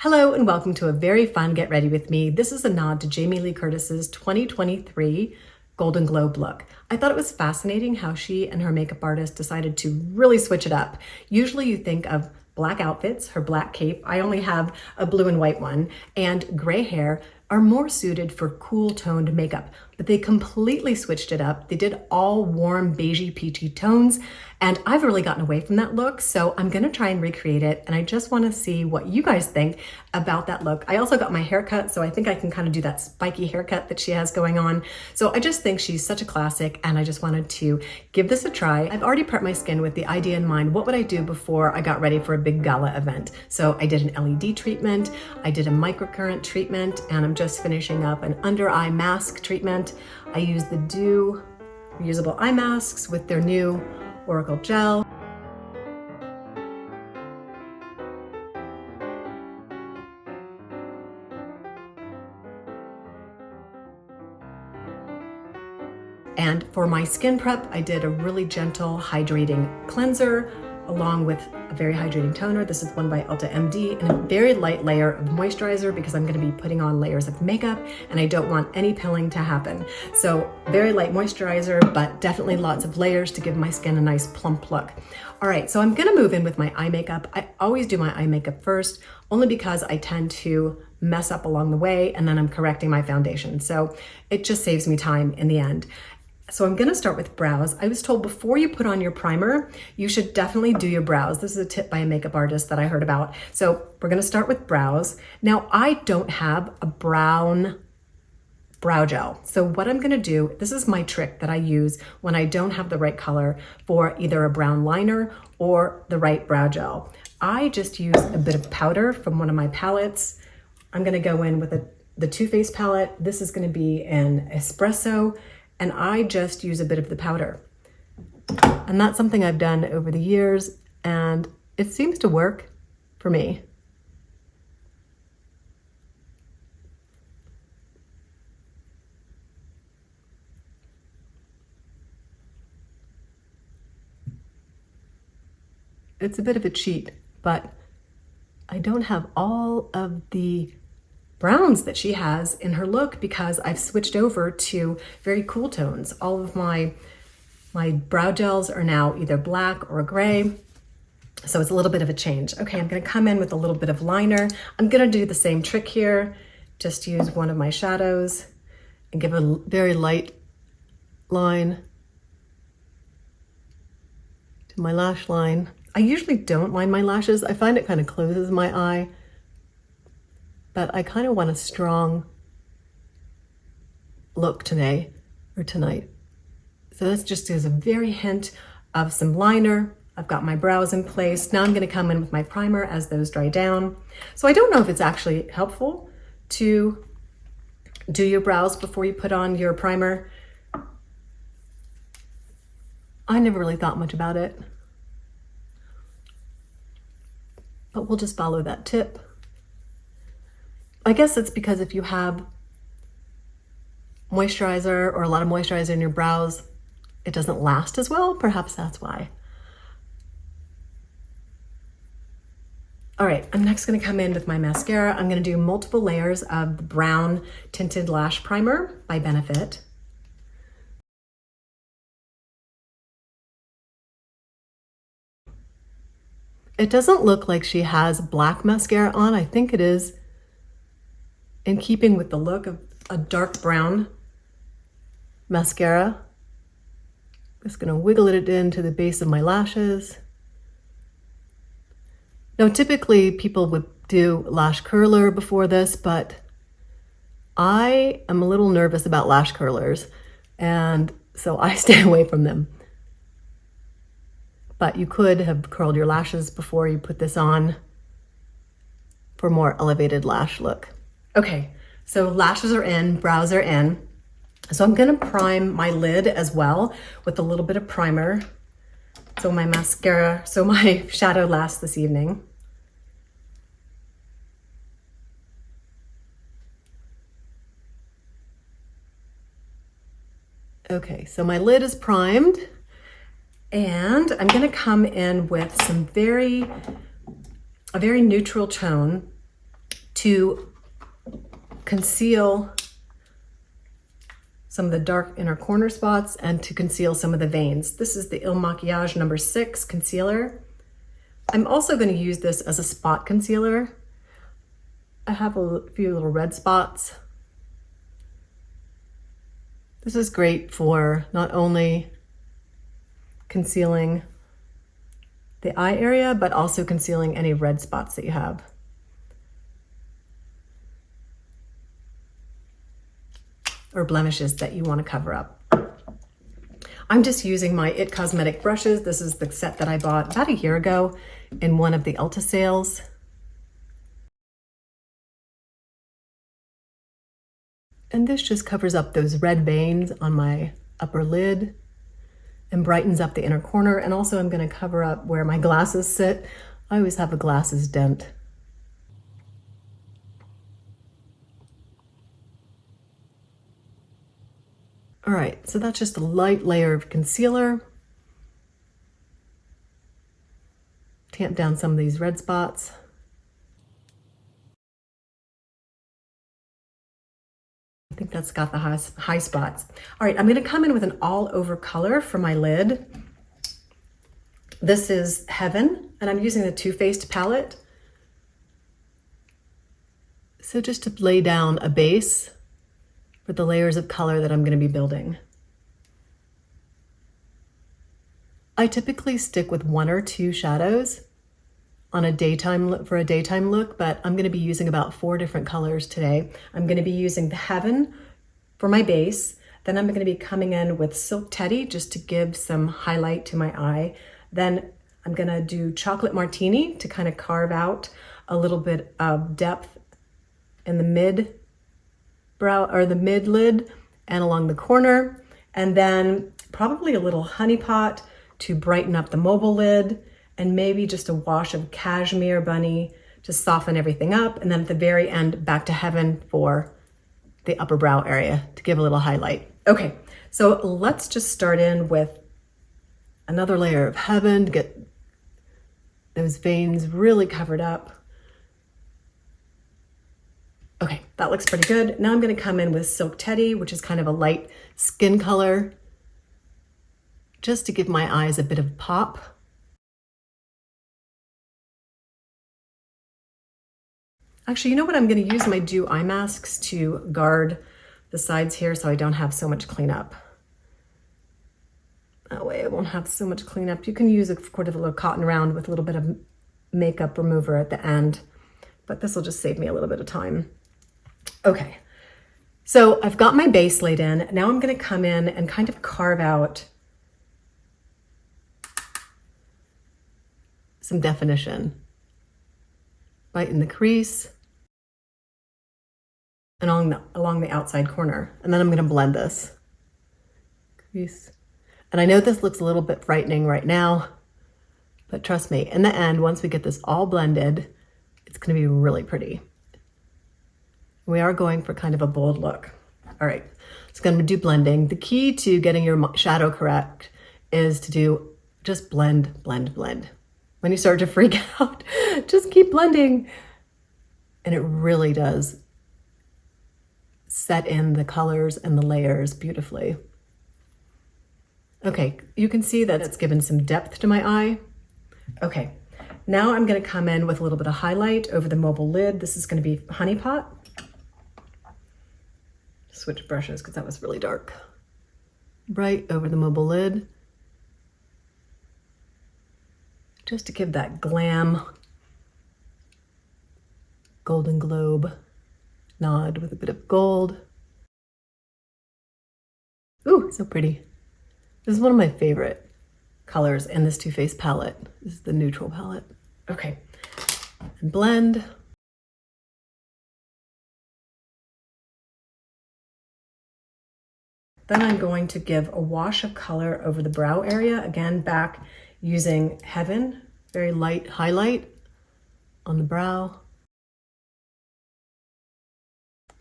Hello and welcome to a very fun Get Ready With Me. This is a nod to Jamie Lee Curtis's 2023 Golden Globe look. I thought it was fascinating how she and her makeup artist decided to really switch it up. Usually you think of black outfits, her black cape, I only have a blue and white one, and gray hair are more suited for cool toned makeup, but they completely switched it up. They did all warm beigey peachy tones, and I've really gotten away from that look, so I'm gonna try and recreate it, and I just wanna see what you guys think about that look. I also got my haircut, so I think I can kind of do that spiky haircut that she has going on. So I just think she's such a classic, and I just wanted to give this a try. I've already prepped my skin with the idea in mind, what would I do before I got ready for a big gala event? So I did an LED treatment, I did a microcurrent treatment, and I'm just finishing up an under eye mask treatment. I used the Dew reusable eye masks with their new Oracle gel. And for my skin prep, I did a really gentle hydrating cleanser along with a very hydrating toner. This is one by Ulta MD, and a very light layer of moisturizer because I'm gonna be putting on layers of makeup and I don't want any pilling to happen. So very light moisturizer, but definitely lots of layers to give my skin a nice plump look. All right, so I'm gonna move in with my eye makeup. I always do my eye makeup first, only because I tend to mess up along the way and then I'm correcting my foundation. So it just saves me time in the end. So I'm gonna start with brows. I was told before you put on your primer, you should definitely do your brows. This is a tip by a makeup artist that I heard about. So we're gonna start with brows. Now I don't have a brown brow gel. So what I'm gonna do, this is my trick that I use when I don't have the right color for either a brown liner or the right brow gel. I just use a bit of powder from one of my palettes. I'm gonna go in with the Too Faced palette. This is gonna be an espresso, and I just use a bit of the powder. And that's something I've done over the years, and it seems to work for me. It's a bit of a cheat, but I don't have all of the browns that she has in her look because I've switched over to very cool tones. All of my brow gels are now either black or gray, so it's a little bit of a change. Okay, I'm gonna come in with a little bit of liner. I'm gonna do the same trick here, just use one of my shadows and give a very light line to my lash line. I usually don't line my lashes. I find it kind of closes my eye, but I kind of want a strong look today or tonight. So this just is a very hint of some liner. I've got my brows in place. Now I'm gonna come in with my primer as those dry down. So I don't know if it's actually helpful to do your brows before you put on your primer. I never really thought much about it, but we'll just follow that tip. I guess it's because if you have moisturizer or a lot of moisturizer in your brows, it doesn't last as well. Perhaps that's why. All right, I'm next gonna come in with my mascara. I'm gonna do multiple layers of the brown tinted lash primer by Benefit. It doesn't look like she has black mascara on. I think it is in keeping with the look of a dark brown mascara. Just gonna wiggle it into the base of my lashes. Now, typically people would do lash curler before this, but I am a little nervous about lash curlers, and so I stay away from them. But you could have curled your lashes before you put this on for more elevated lash look. Okay, so lashes are in, brows are in. So I'm gonna prime my lid as well with a little bit of primer. So my shadow lasts this evening. Okay, so my lid is primed, and I'm gonna come in with a very neutral tone to conceal some of the dark inner corner spots and to conceal some of the veins. This is the Il Makiage number 6 concealer. I'm also going to use this as a spot concealer. I have a few little red spots. This is great for not only concealing the eye area, but also concealing any red spots that you have. Or blemishes that you want to cover up. I'm just using my IT Cosmetic brushes. This is the set that I bought about a year ago in one of the Ulta sales. And this just covers up those red veins on my upper lid and brightens up the inner corner. And also I'm going to cover up where my glasses sit. I always have a glasses dent. All right, so that's just a light layer of concealer. Tamp down some of these red spots. I think that's got the high spots. All right, I'm gonna come in with an all over color for my lid. This is Heaven, and I'm using the Too Faced palette. So just to lay down a base for the layers of color that I'm going to be building. I typically stick with 1 or 2 shadows on a daytime look, for a daytime look, but I'm going to be using about 4 different colors today. I'm going to be using the Heaven for my base. Then I'm going to be coming in with Silk Teddy just to give some highlight to my eye. Then I'm going to do Chocolate Martini to kind of carve out a little bit of depth in the mid brow or the mid lid and along the corner, and then probably a little Honey Pot to brighten up the mobile lid, and maybe just a wash of Cashmere Bunny to soften everything up, and then at the very end back to Heaven for the upper brow area to give a little highlight. Okay, so let's just start in with another layer of Heaven to get those veins really covered up. Okay, that looks pretty good. Now I'm going to come in with Silk Teddy, which is kind of a light skin color, just to give my eyes a bit of pop. Actually, you know what? I'm going to use my Dew eye masks to guard the sides here so I don't have so much cleanup. That way I won't have so much cleanup. You can use a quarter of a little cotton round with a little bit of makeup remover at the end, but this will just save me a little bit of time. Okay, so I've got my base laid in. Now I'm going to come in and kind of carve out some definition right in the crease and along the outside corner. And then I'm going to blend this crease. And I know this looks a little bit frightening right now, but trust me, in the end, once we get this all blended, it's going to be really pretty. We are going for kind of a bold look. All right, so I'm going to do blending. The key to getting your shadow correct is to do just blend, blend, blend. When you start to freak out, just keep blending. And it really does set in the colors and the layers beautifully. Okay, you can see that it's given some depth to my eye. Okay, now I'm going to come in with a little bit of highlight over the mobile lid. This is going to be Honey Pot. Switch brushes because that was really dark. Bright over the mobile lid. Just to give that glam Golden Globe nod with a bit of gold. Ooh, so pretty. This is one of my favorite colors in this Too Faced palette. This is the neutral palette. Okay, and blend. Then I'm going to give a wash of color over the brow area. Again, back using Heaven, very light highlight on the brow.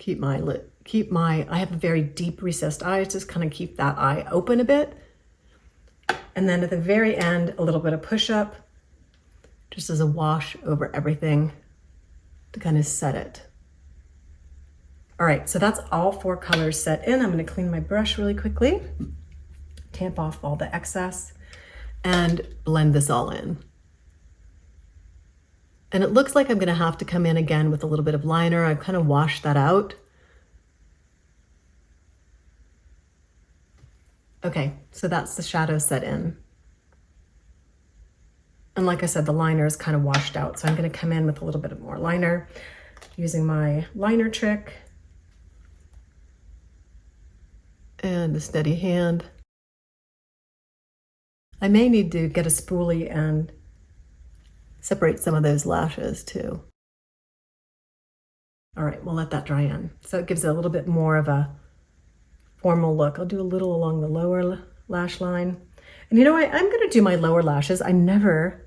I have a very deep recessed eye, just kind of keep that eye open a bit. And then at the very end, a little bit of push up, just as a wash over everything to kind of set it. All right, so that's all 4 colors set in. I'm gonna clean my brush really quickly, tamp off all the excess, and blend this all in. And it looks like I'm gonna have to come in again with a little bit of liner. I've kind of washed that out. Okay, so that's the shadow set in. And like I said, the liner is kind of washed out. So I'm gonna come in with a little bit of more liner using my liner trick and a steady hand. I may need to get a spoolie and separate some of those lashes too. All right, we'll let that dry in. So it gives it a little bit more of a formal look. I'll do a little along the lower lash line. And you know what? I'm gonna do my lower lashes. I never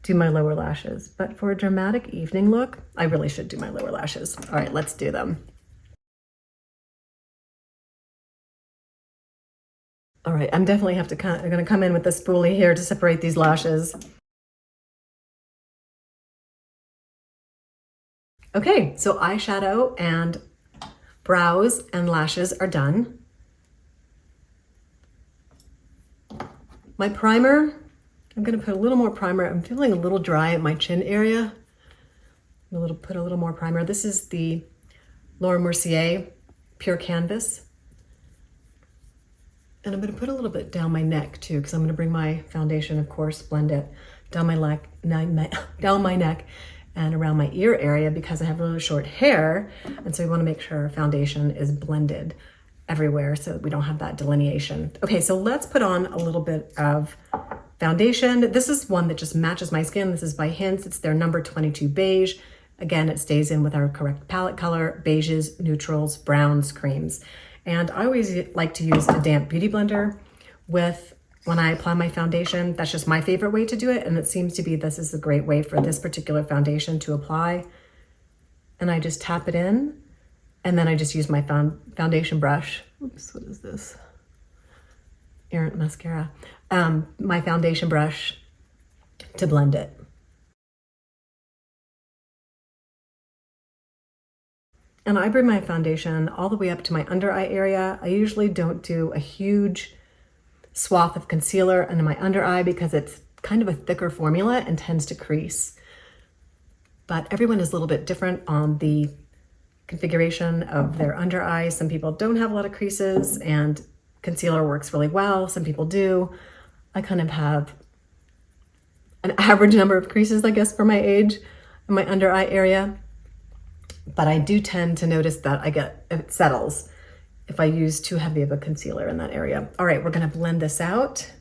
do my lower lashes, but for a dramatic evening look, I really should do my lower lashes. All right, let's do them. All right, I'm definitely I'm gonna come in with the spoolie here to separate these lashes. Okay, so eyeshadow and brows and lashes are done. My primer, I'm gonna put a little more primer. I'm feeling a little dry at my chin area. Put a little more primer. This is the Laura Mercier Pure Canvas. And I'm gonna put a little bit down my neck too, because I'm gonna bring my foundation, of course, blend it down my neck and around my ear area because I have really short hair. And so we wanna make sure our foundation is blended everywhere so that we don't have that delineation. Okay, so let's put on a little bit of foundation. This is one that just matches my skin. This is by Hints. It's their number 22 beige. Again, it stays in with our correct palette color, beiges, neutrals, browns, creams. And I always like to use a damp beauty blender when I apply my foundation. That's just my favorite way to do it. And it seems to be this is a great way for this particular foundation to apply. And I just tap it in. And then I just use my foundation brush. Oops, what is this? Errant mascara. My foundation brush to blend it. And I bring my foundation all the way up to my under eye area. I usually don't do a huge swath of concealer under my under eye because it's kind of a thicker formula and tends to crease. But everyone is a little bit different on the configuration of their under eyes. Some people don't have a lot of creases and concealer works really well. Some people do. I kind of have an average number of creases, I guess, for my age in my under eye area. But I do tend to notice that it settles if I use too heavy of a concealer in that area. All right, we're gonna blend this out.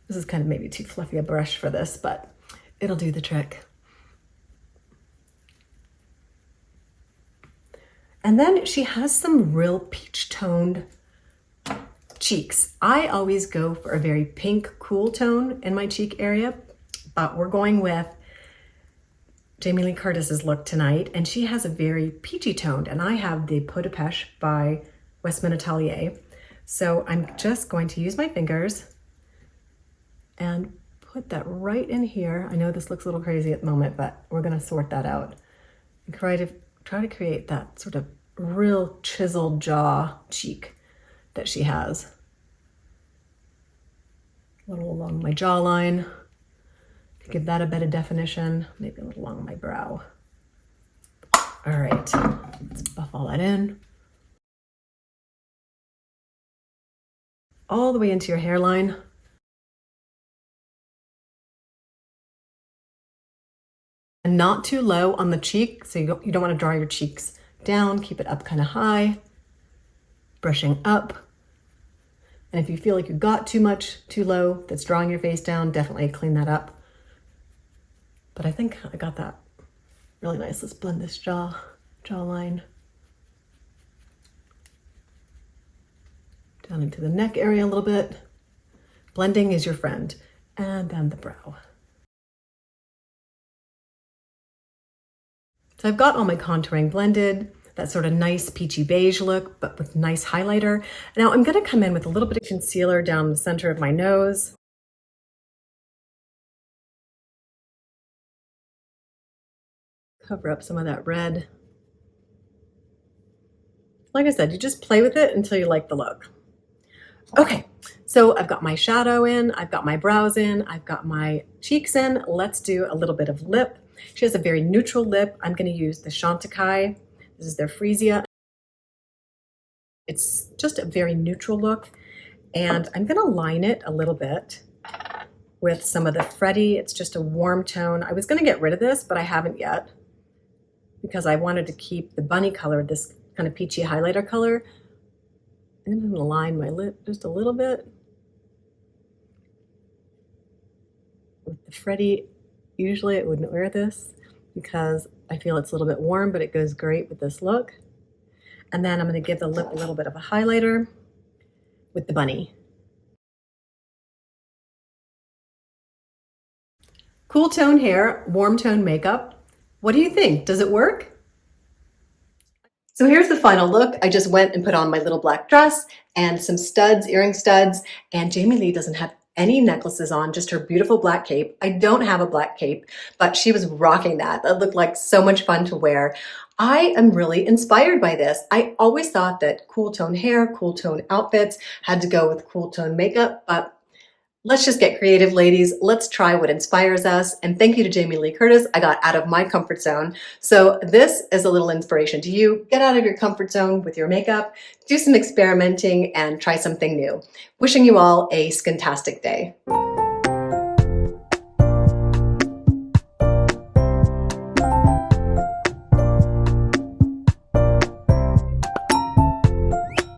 This is kind of maybe too fluffy a brush for this, but it'll do the trick. And then she has some real peach toned cheeks. I always go for a very pink, cool tone in my cheek area, but we're going with Jamie Lee Curtis's look tonight, and she has a very peachy toned, and I have the Peau de Pêche by Westman Atelier. So I'm just going to use my fingers and put that right in here. I know this looks a little crazy at the moment, but we're gonna sort that out and try to create that sort of real chiseled jaw cheek that she has. A little along my jawline to give that a bit of definition, maybe a little along my brow. All right, let's buff all that in. All the way into your hairline. And not too low on the cheek, so you don't want to draw your cheeks down. Keep it up kind of high, brushing up. And if you feel like you got too low, that's drawing your face down, definitely clean that up. But I think I got that really nice. Let's blend this jawline down into the neck area a little bit. Blending is your friend. And then the brow. So I've got all my contouring blended, that sort of nice peachy beige look, but with nice highlighter. Now I'm gonna come in with a little bit of concealer down the center of my nose. cover up some of that red. Like I said, you just play with it until you like the look. Okay, so I've got my shadow in, I've got my brows in, I've got my cheeks in. Let's do a little bit of lip. She has a very neutral lip. I'm going to use the Chantecaille. This is their Freesia. It's just a very neutral look. And I'm going to line it a little bit with some of the Freddy. It's just a warm tone. I was going to get rid of this, but I haven't yet because I wanted to keep the bunny color, this kind of peachy highlighter color. I'm going to line my lip just a little bit. With the Freddy, usually I wouldn't wear this because I feel it's a little bit warm, but it goes great with this look. And then I'm going to give the lip a little bit of a highlighter with the bunny. Cool tone hair, warm tone makeup. What do you think? Does it work? So here's the final look. I just went and put on my little black dress and some studs, earring studs, and Jamie Lee doesn't have any necklaces on, just her beautiful black cape. I don't have a black cape, but she was rocking that. That looked like so much fun to wear. I am really inspired by this. I always thought that cool tone hair, cool tone outfits had to go with cool tone makeup, but let's just get creative, ladies. Let's try what inspires us. And thank you to Jamie Lee Curtis. I got out of my comfort zone. So this is a little inspiration to you. Get out of your comfort zone with your makeup, do some experimenting, and try something new. Wishing you all a skintastic day.